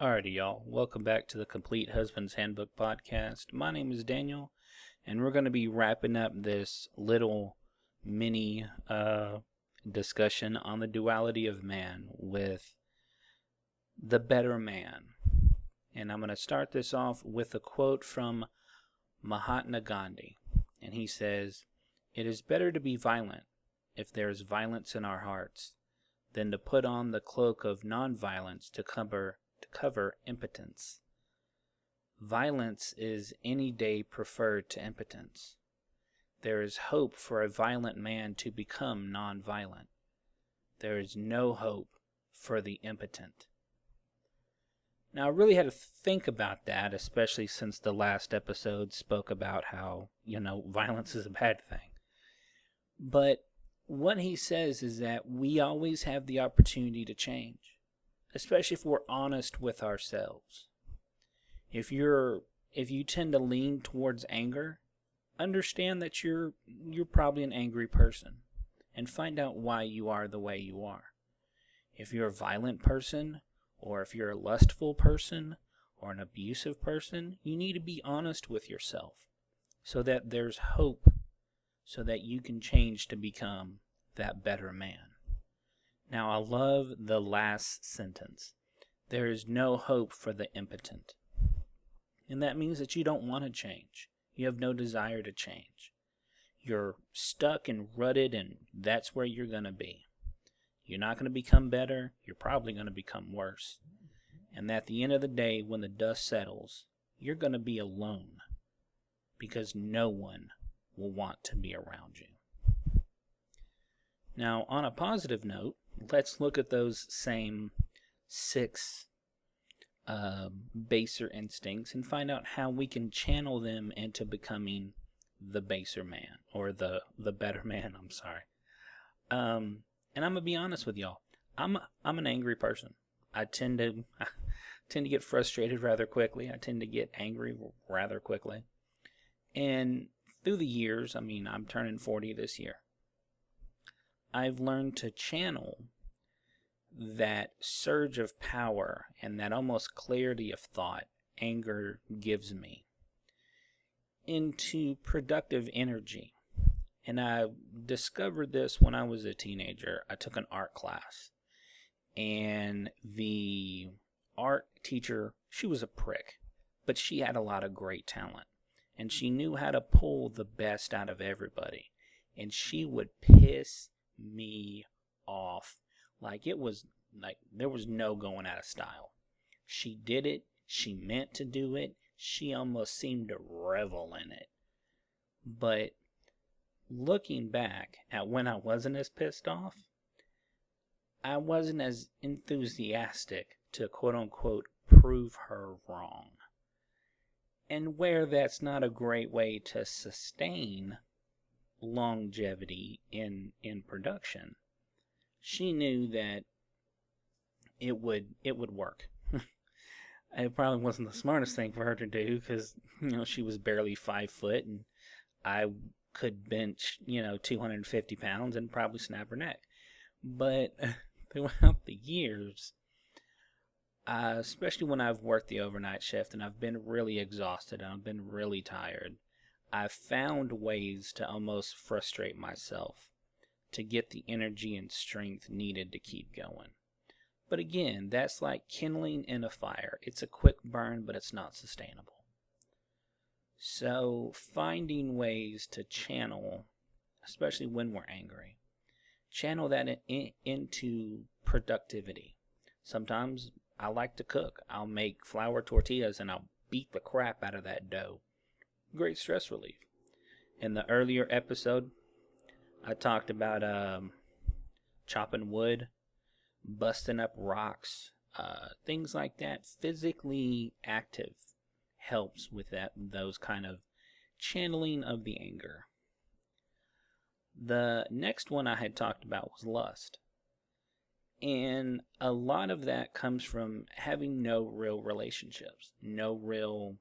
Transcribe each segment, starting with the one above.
Alrighty, y'all. Welcome back to the Complete Husband's Handbook podcast. My name is Daniel, and we're going to be wrapping up this little mini discussion on the duality of man with the better man. And I'm going to start this off with a quote from Mahatma Gandhi. And he says, "It is better to be violent if there is violence in our hearts than to put on the cloak of nonviolence to cover impotence. Violence is any day preferred to impotence. There is hope for a violent man to become non-violent. There is no hope for the impotent." Now, I really had to think about that, especially since the last episode spoke about how, violence is a bad thing. But what he says is that we always have the opportunity to change, especially if we're honest with ourselves. If you tend to lean towards anger, understand that you're probably an angry person and find out why you are the way you are. If you're a violent person, or if you're a lustful person or an abusive person, you need to be honest with yourself so that there's hope, so that you can change to become that better man. Now, I love the last sentence. There is no hope for the impotent. And that means that you don't want to change. You have no desire to change. You're stuck and rutted, and that's where you're going to be. You're not going to become better. You're probably going to become worse. And at the end of the day, when the dust settles, you're going to be alone because no one will want to be around you. Now, on a positive note, let's look at those same 6 baser instincts and find out how we can channel them into becoming the baser man, or the better man, I'm sorry. And I'm going to be honest with y'all. I'm an angry person. I tend to get frustrated rather quickly. I tend to get angry rather quickly. And through the years, I'm turning 40 this year, I've learned to channel that surge of power and that almost clarity of thought anger gives me into productive energy. And I discovered this when I was a teenager. I took an art class, and the art teacher, she was a prick, but she had a lot of great talent, and she knew how to pull the best out of everybody, and she would piss me off like there was no going out of style. She did it. She meant to do it. She almost seemed to revel in it. But looking back at when I wasn't as pissed off, I wasn't as enthusiastic to quote-unquote prove her wrong. And where that's not a great way to sustain longevity in production, she knew that it would work. It probably wasn't the smartest thing for her to do because, she was barely 5 foot, and I could bench, 250 pounds and probably snap her neck. But throughout the years, especially when I've worked the overnight shift and I've been really exhausted and I've been really tired, I've found ways to almost frustrate myself to get the energy and strength needed to keep going. But again, that's like kindling in a fire. It's a quick burn, but it's not sustainable. So finding ways to channel, especially when we're angry, channel that into productivity. Sometimes I like to cook. I'll make flour tortillas and I'll beat the crap out of that dough. Great stress relief. In the earlier episode, I talked about chopping wood, busting up rocks, things like that. Physically active helps with those kind of channeling of the anger. The next one I had talked about was lust. And a lot of that comes from having no real relationships, no real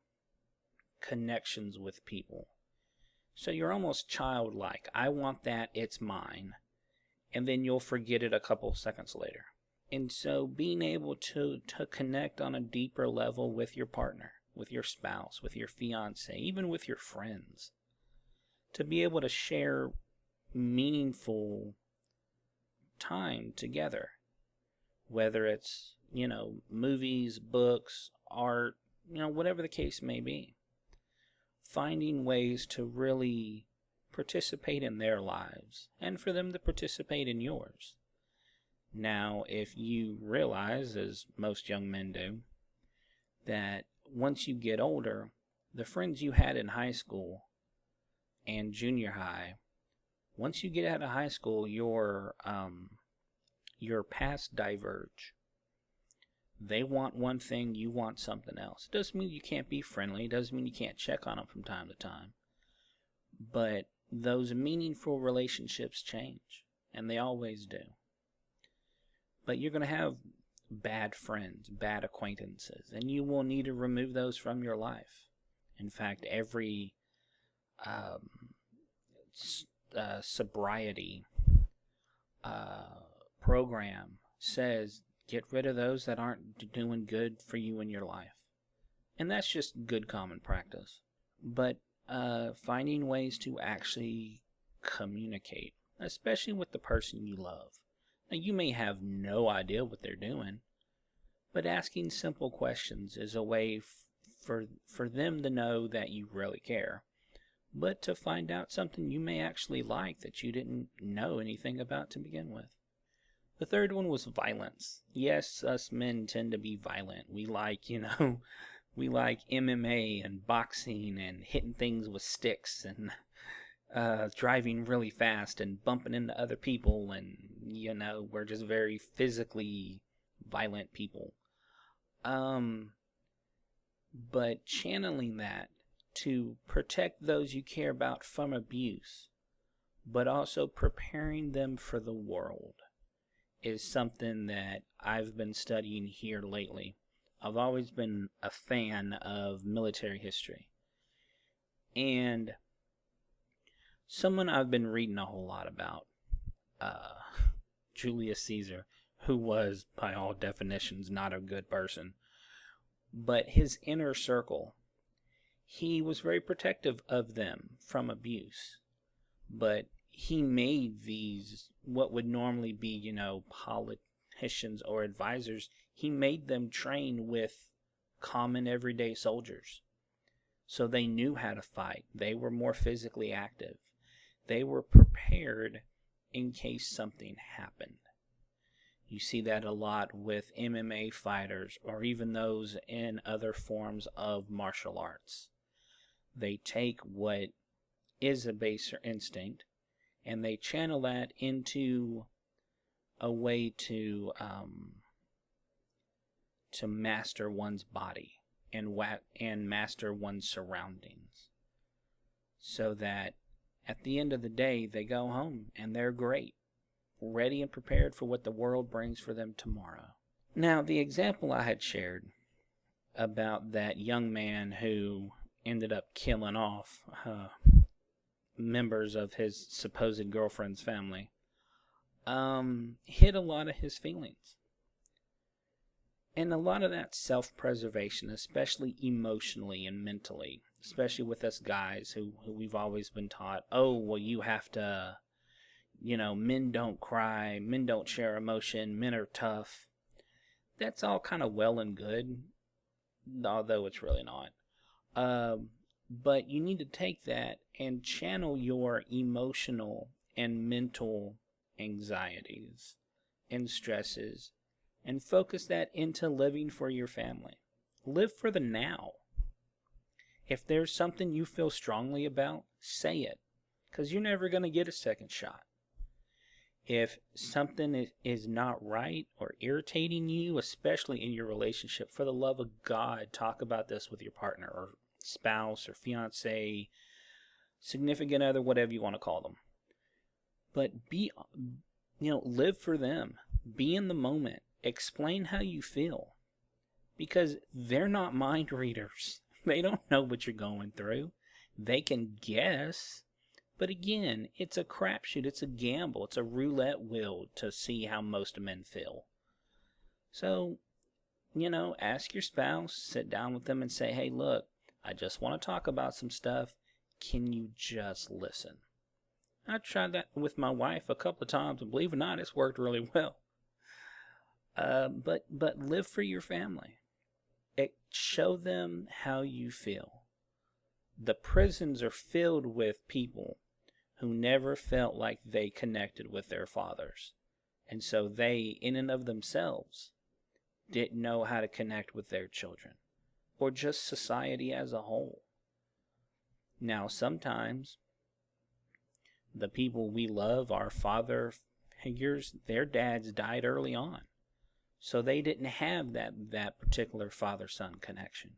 connections with people. So you're almost childlike. I want that, it's mine. And then you'll forget it a couple seconds later. And so being able to connect on a deeper level with your partner, with your spouse, with your fiance, even with your friends, to be able to share meaningful time together, whether it's, movies, books, art, whatever the case may be. Finding ways to really participate in their lives and for them to participate in yours. Now, if you realize, as most young men do, that once you get older, the friends you had in high school and junior high, once you get out of high school, your paths diverge. They want one thing, you want something else. It doesn't mean you can't be friendly. It doesn't mean you can't check on them from time to time. But those meaningful relationships change, and they always do. But you're going to have bad friends, bad acquaintances, and you will need to remove those from your life. In fact, every sobriety program says get rid of those that aren't doing good for you in your life. And that's just good common practice. But finding ways to actually communicate, especially with the person you love. Now, you may have no idea what they're doing, but asking simple questions is a way for them to know that you really care, but to find out something you may actually like that you didn't know anything about to begin with. The third one was violence. Yes, us men tend to be violent. We like, we like MMA and boxing and hitting things with sticks and driving really fast and bumping into other people, and we're just very physically violent people. But channeling that to protect those you care about from abuse, but also preparing them for the world, is something that I've been studying here lately. I've always been a fan of military history. And someone I've been reading a whole lot about, Julius Caesar, who was, by all definitions, not a good person. But his inner circle, he was very protective of them from abuse. But he made these, what would normally be, politicians or advisors, he made them train with common everyday soldiers. So they knew how to fight. They were more physically active. They were prepared in case something happened. You see that a lot with MMA fighters or even those in other forms of martial arts. They take what is a baser instinct and they channel that into a way to master one's body and master one's surroundings, so that at the end of the day they go home and they're great, ready and prepared for what the world brings for them tomorrow. Now, the example I had shared about that young man who ended up killing off members of his supposed girlfriend's family hit a lot of his feelings. And a lot of that self-preservation, especially emotionally and mentally, especially with us guys who we've always been taught, oh, well, you have to, men don't cry, men don't share emotion, men are tough. That's all kind of well and good, although it's really not. But you need to take that and channel your emotional and mental anxieties and stresses and focus that into living for your family. Live for the now. If there's something you feel strongly about, say it, because you're never going to get a second shot. If something is not right or irritating you, especially in your relationship, for the love of God, talk about this with your partner or spouse or fiance, significant other, whatever you want to call them. But live for them. Be in the moment. Explain how you feel. Because they're not mind readers. They don't know what you're going through. They can guess. But again, it's a crapshoot. It's a gamble. It's a roulette wheel to see how most men feel. So, ask your spouse, sit down with them and say, hey, look, I just want to talk about some stuff. Can you just listen? I tried that with my wife a couple of times, and believe it or not, it's worked really well. But live for your family. Show them how you feel. The prisons are filled with people who never felt like they connected with their fathers. And so they, in and of themselves, didn't know how to connect with their children, or just society as a whole. Now, sometimes the people we love, our father figures, their dads died early on. So they didn't have that particular father-son connection.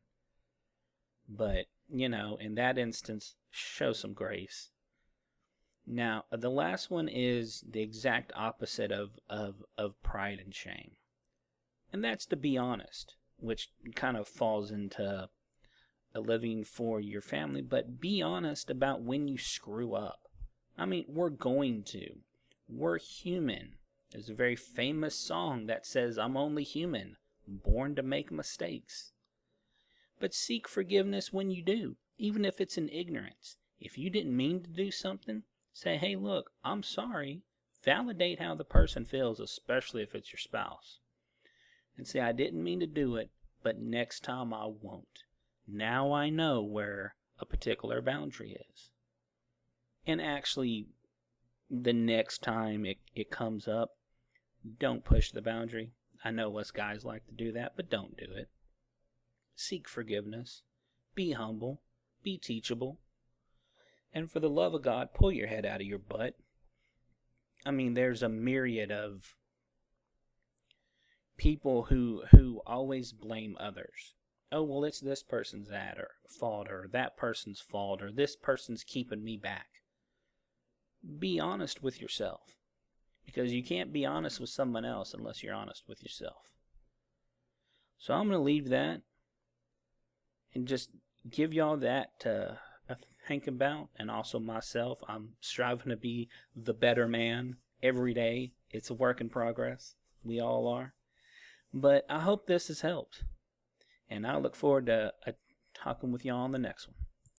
But, in that instance, show some grace. Now, the last one is the exact opposite of pride and shame. And that's to be honest, which kind of falls into living for your family. But be honest about when you screw up. I mean, we're going to. We're human. There's a very famous song that says, I'm only human, born to make mistakes. But seek forgiveness when you do, even if it's in ignorance. If you didn't mean to do something, say, hey, look, I'm sorry. Validate how the person feels, especially if it's your spouse. And say, I didn't mean to do it, but next time I won't. Now I know where a particular boundary is. And actually, the next time it comes up, don't push the boundary. I know us guys like to do that, but don't do it. Seek forgiveness. Be humble. Be teachable. And for the love of God, pull your head out of your butt. I mean, there's a myriad of people who always blame others. Oh, well, it's this person's fault, or that person's fault, or this person's keeping me back. Be honest with yourself. Because you can't be honest with someone else unless you're honest with yourself. So I'm going to leave that and just give y'all that to think about. And also myself, I'm striving to be the better man every day. It's a work in progress. We all are. But I hope this has helped. And I look forward to talking with y'all on the next one.